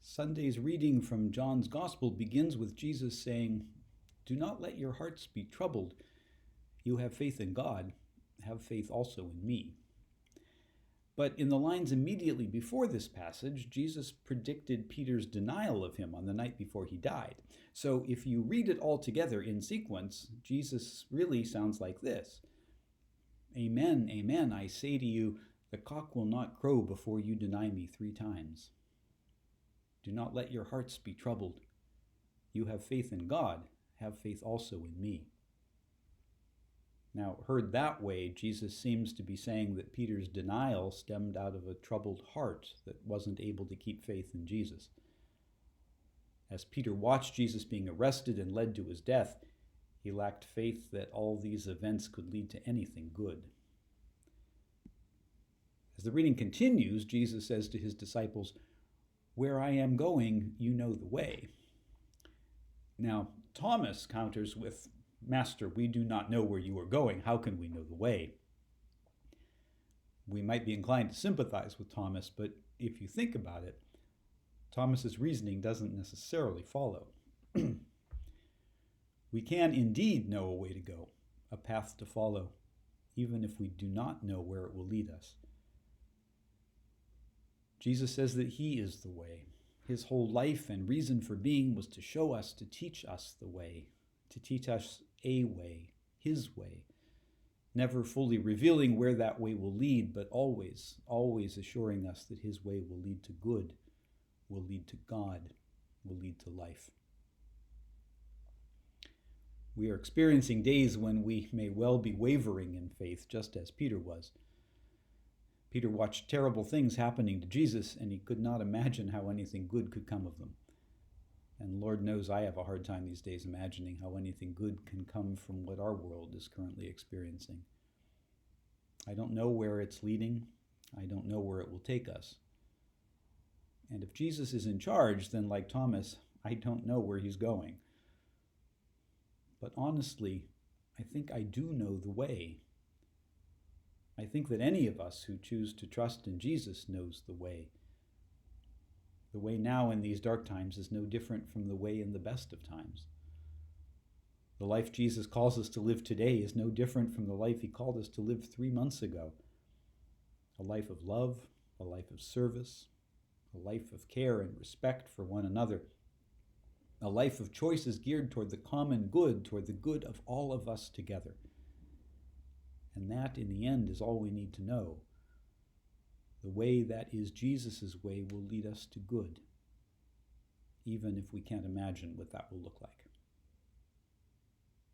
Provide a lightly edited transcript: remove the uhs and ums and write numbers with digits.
Sunday's reading from John's Gospel begins with Jesus saying, "Do not let your hearts be troubled. You have faith in God, have faith also in me." But in the lines immediately before this passage, Jesus predicted Peter's denial of him on the night before he died. So if you read it all together in sequence, Jesus really sounds like this: "Amen, amen, I say to you, the cock will not crow before you deny me 3 times. Do not let your hearts be troubled. You have faith in God, have faith also in me." Now, heard that way, Jesus seems to be saying that Peter's denial stemmed out of a troubled heart that wasn't able to keep faith in Jesus. As Peter watched Jesus being arrested and led to his death, he lacked faith that all these events could lead to anything good. As the reading continues, Jesus says to his disciples, "Where I am going, you know the way." Now, Thomas counters with, "Master, we do not know where you are going. How can we know the way?" We might be inclined to sympathize with Thomas, but if you think about it, Thomas's reasoning doesn't necessarily follow. We can indeed know a way to go, a path to follow, even if we do not know where it will lead us. Jesus says that he is the way. His whole life and reason for being was to show us, to teach us the way, to teach us a way, his way, never fully revealing where that way will lead, but always assuring us that his way will lead to good, will lead to God, will lead to life. We are experiencing days when we may well be wavering in faith, just as Peter was. Peter watched terrible things happening to Jesus, and he could not imagine how anything good could come of them. And Lord knows I have a hard time these days imagining how anything good can come from what our world is currently experiencing. I don't know where it's leading. I don't know where it will take us. And if Jesus is in charge, then like Thomas, I don't know where he's going. But honestly, I think I do know the way. I think that any of us who choose to trust in Jesus knows the way. The way now in these dark times is no different from the way in the best of times. The life Jesus calls us to live today is no different from the life he called us to live 3 months ago. A life of love, a life of service, a life of care and respect for one another, a life of choices geared toward the common good, toward the good of all of us together. And that, in the end, is all we need to know. The way that is Jesus' way will lead us to good, even if we can't imagine what that will look like.